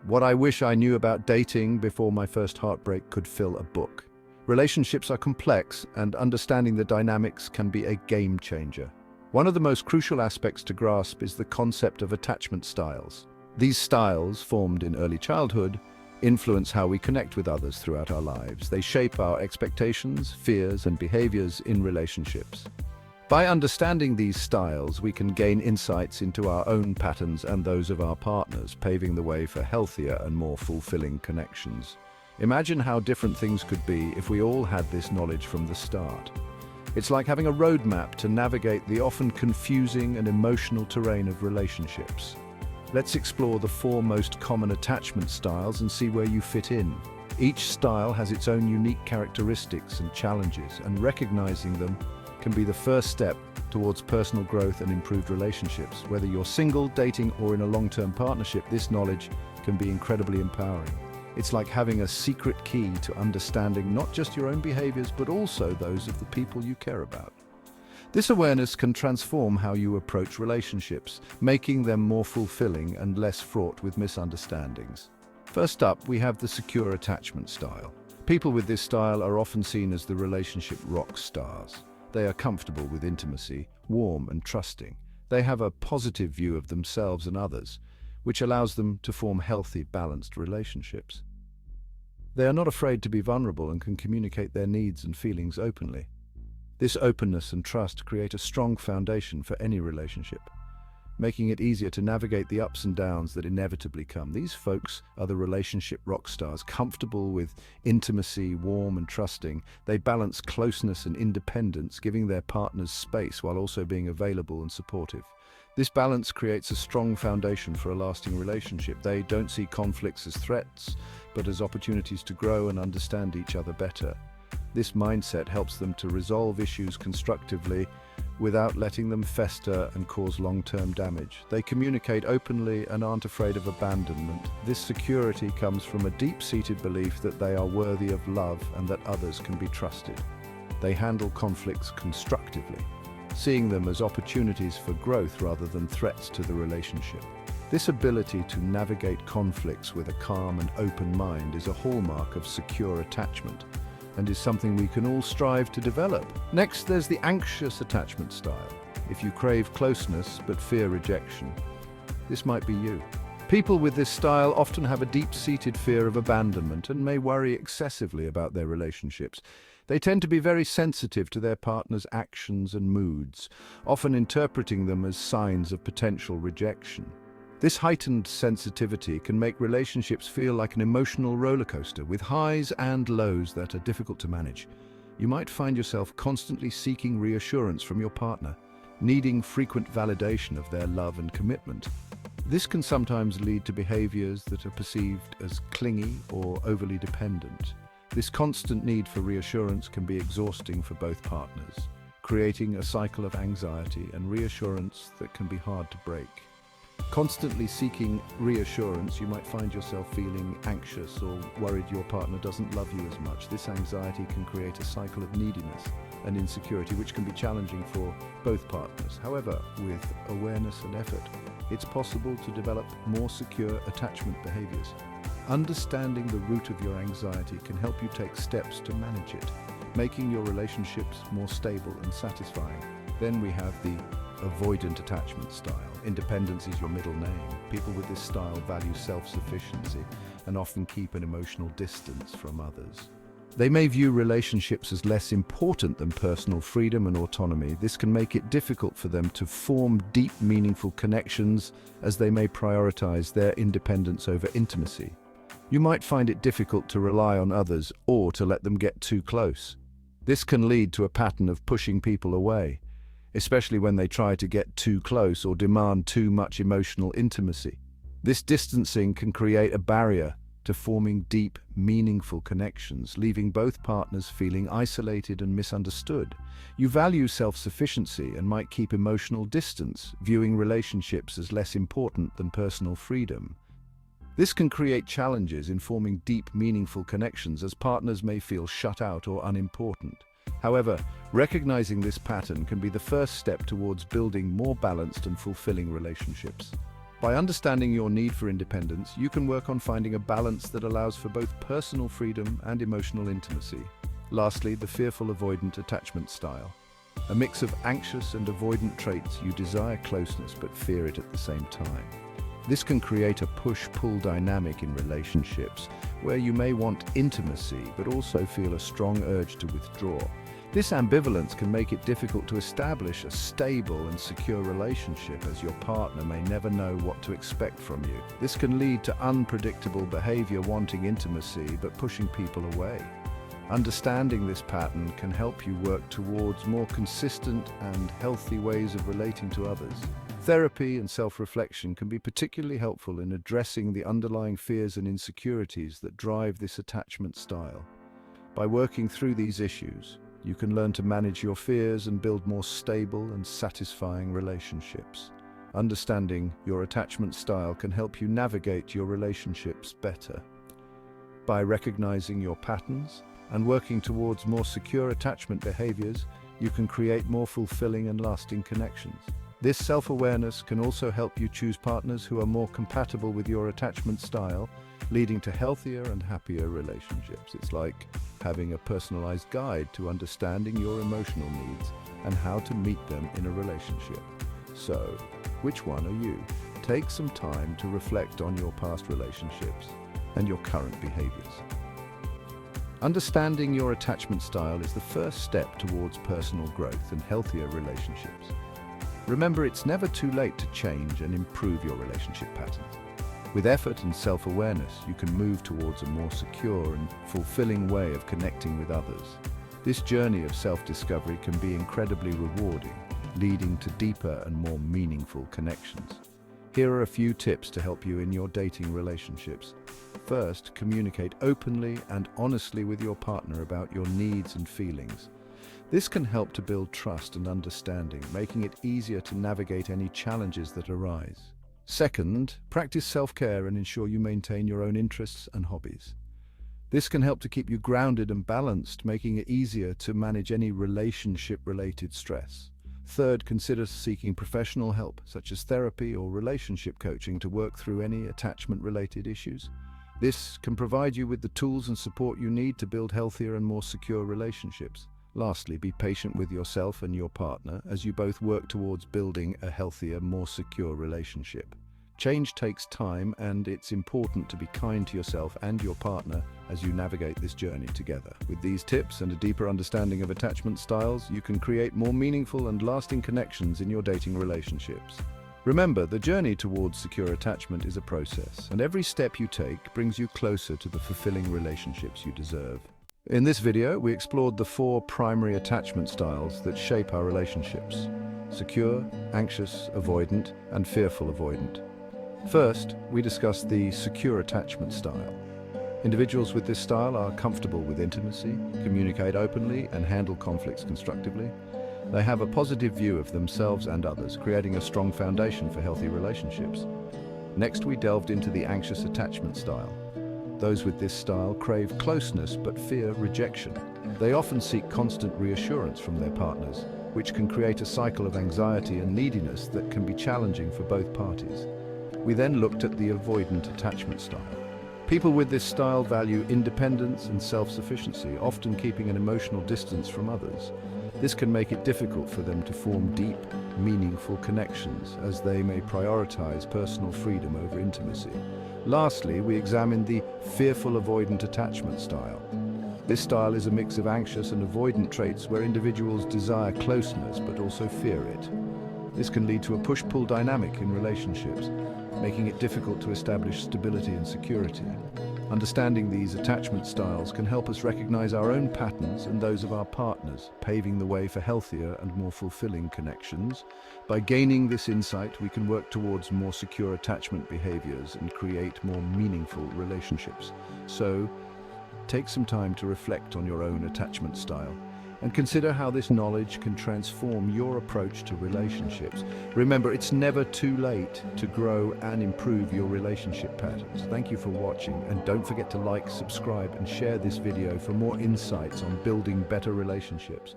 What I wish I knew about dating before my first heartbreak could fill a book. Relationships are complex, and understanding the dynamics can be a game changer. One of the most crucial aspects to grasp is the concept of attachment styles. These styles, formed in early childhood, influence how we connect with others throughout our lives. They shape our expectations, fears, and behaviors in relationships. By understanding these styles, we can gain insights into our own patterns and those of our partners, paving the way for healthier and more fulfilling connections. Imagine how different things could be if we all had this knowledge from the start. It's like having a roadmap to navigate the often confusing and emotional terrain of relationships. Let's explore the 4 most common attachment styles and see where you fit in. Each style has its own unique characteristics and challenges, and recognizing them can be the first step towards personal growth and improved relationships. Whether you're single, dating, or in a long-term partnership, this knowledge can be incredibly empowering. It's like having a secret key to understanding not just your own behaviors, but also those of the people you care about. This awareness can transform how you approach relationships, making them more fulfilling and less fraught with misunderstandings. First up, we have the secure attachment style. People with this style are often seen as the relationship rock stars. They are comfortable with intimacy, warm and trusting. They have a positive view of themselves and others, which allows them to form healthy, balanced relationships. They are not afraid to be vulnerable and can communicate their needs and feelings openly. This openness and trust create a strong foundation for any relationship, making it easier to navigate the ups and downs that inevitably come. These folks are the relationship rock stars, comfortable with intimacy, warm and trusting. They balance closeness and independence, giving their partners space while also being available and supportive. This balance creates a strong foundation for a lasting relationship. They don't see conflicts as threats, but as opportunities to grow and understand each other better. This mindset helps them to resolve issues constructively without letting them fester and cause long-term damage. They communicate openly and aren't afraid of abandonment. This security comes from a deep-seated belief that they are worthy of love and that others can be trusted. They handle conflicts constructively, seeing them as opportunities for growth rather than threats to the relationship. This ability to navigate conflicts with a calm and open mind is a hallmark of secure attachment, and is something we can all strive to develop. Next, there's the anxious attachment style. If you crave closeness but fear rejection, this might be you. People with this style often have a deep-seated fear of abandonment and may worry excessively about their relationships. They tend to be very sensitive to their partner's actions and moods, often interpreting them as signs of potential rejection. This heightened sensitivity can make relationships feel like an emotional roller coaster with highs and lows that are difficult to manage. You might find yourself constantly seeking reassurance from your partner, needing frequent validation of their love and commitment. This can sometimes lead to behaviors that are perceived as clingy or overly dependent. This constant need for reassurance can be exhausting for both partners, creating a cycle of anxiety and reassurance that can be hard to break. Constantly seeking reassurance, you might find yourself feeling anxious or worried your partner doesn't love you as much. This anxiety can create a cycle of neediness and insecurity, which can be challenging for both partners. However, with awareness and effort, it's possible to develop more secure attachment behaviors. Understanding the root of your anxiety can help you take steps to manage it, making your relationships more stable and satisfying. Then we have the avoidant attachment style. Independence is your middle name. People with this style value self-sufficiency and often keep an emotional distance from others. They may view relationships as less important than personal freedom and autonomy. This can make it difficult for them to form deep, meaningful connections, as they may prioritize their independence over intimacy. You might find it difficult to rely on others or to let them get too close. This can lead to a pattern of pushing people away, especially when they try to get too close or demand too much emotional intimacy. This distancing can create a barrier to forming deep, meaningful connections, leaving both partners feeling isolated and misunderstood. You value self-sufficiency and might keep emotional distance, viewing relationships as less important than personal freedom. This can create challenges in forming deep, meaningful connections, as partners may feel shut out or unimportant. However, recognizing this pattern can be the first step towards building more balanced and fulfilling relationships. By understanding your need for independence, you can work on finding a balance that allows for both personal freedom and emotional intimacy. Lastly, the fearful avoidant attachment style. A mix of anxious and avoidant traits. You desire closeness but fear it at the same time. This can create a push-pull dynamic in relationships where you may want intimacy but also feel a strong urge to withdraw. This ambivalence can make it difficult to establish a stable and secure relationship, as your partner may never know what to expect from you. This can lead to unpredictable behavior, wanting intimacy but pushing people away. Understanding this pattern can help you work towards more consistent and healthy ways of relating to others. Therapy and self-reflection can be particularly helpful in addressing the underlying fears and insecurities that drive this attachment style. By working through these issues, you can learn to manage your fears and build more stable and satisfying relationships. Understanding your attachment style can help you navigate your relationships better. By recognizing your patterns and working towards more secure attachment behaviors, you can create more fulfilling and lasting connections. This self-awareness can also help you choose partners who are more compatible with your attachment style, leading to healthier and happier relationships. It's like having a personalized guide to understanding your emotional needs and how to meet them in a relationship. So, which one are you? Take some time to reflect on your past relationships and your current behaviors. Understanding your attachment style is the first step towards personal growth and healthier relationships. Remember, it's never too late to change and improve your relationship patterns. With effort and self-awareness, you can move towards a more secure and fulfilling way of connecting with others. This journey of self-discovery can be incredibly rewarding, leading to deeper and more meaningful connections. Here are a few tips to help you in your dating relationships. First, communicate openly and honestly with your partner about your needs and feelings. This can help to build trust and understanding, making it easier to navigate any challenges that arise. Second, practice self-care and ensure you maintain your own interests and hobbies. This can help to keep you grounded and balanced, making it easier to manage any relationship-related stress. Third, consider seeking professional help, such as therapy or relationship coaching, to work through any attachment-related issues. This can provide you with the tools and support you need to build healthier and more secure relationships. Lastly, be patient with yourself and your partner as you both work towards building a healthier, more secure relationship. Change takes time, and it's important to be kind to yourself and your partner as you navigate this journey together. With these tips and a deeper understanding of attachment styles, you can create more meaningful and lasting connections in your dating relationships. Remember, the journey towards secure attachment is a process, and every step you take brings you closer to the fulfilling relationships you deserve. In this video, we explored the 4 primary attachment styles that shape our relationships: secure, anxious, avoidant, and fearful avoidant. First, we discussed the secure attachment style. Individuals with this style are comfortable with intimacy, communicate openly, and handle conflicts constructively. They have a positive view of themselves and others, creating a strong foundation for healthy relationships. Next, we delved into the anxious attachment style. Those with this style crave closeness but fear rejection. They often seek constant reassurance from their partners, which can create a cycle of anxiety and neediness that can be challenging for both parties. We then looked at the avoidant attachment style. People with this style value independence and self-sufficiency, often keeping an emotional distance from others. This can make it difficult for them to form deep, meaningful connections, as they may prioritize personal freedom over intimacy. Lastly, we examined the fearful avoidant attachment style. This style is a mix of anxious and avoidant traits where individuals desire closeness but also fear it. This can lead to a push-pull dynamic in relationships, making it difficult to establish stability and security. Understanding these attachment styles can help us recognize our own patterns and those of our partners, paving the way for healthier and more fulfilling connections. By gaining this insight, we can work towards more secure attachment behaviors and create more meaningful relationships. So, take some time to reflect on your own attachment style and consider how this knowledge can transform your approach to relationships. Remember, it's never too late to grow and improve your relationship patterns. Thank you for watching, and don't forget to like, subscribe, and share this video for more insights on building better relationships.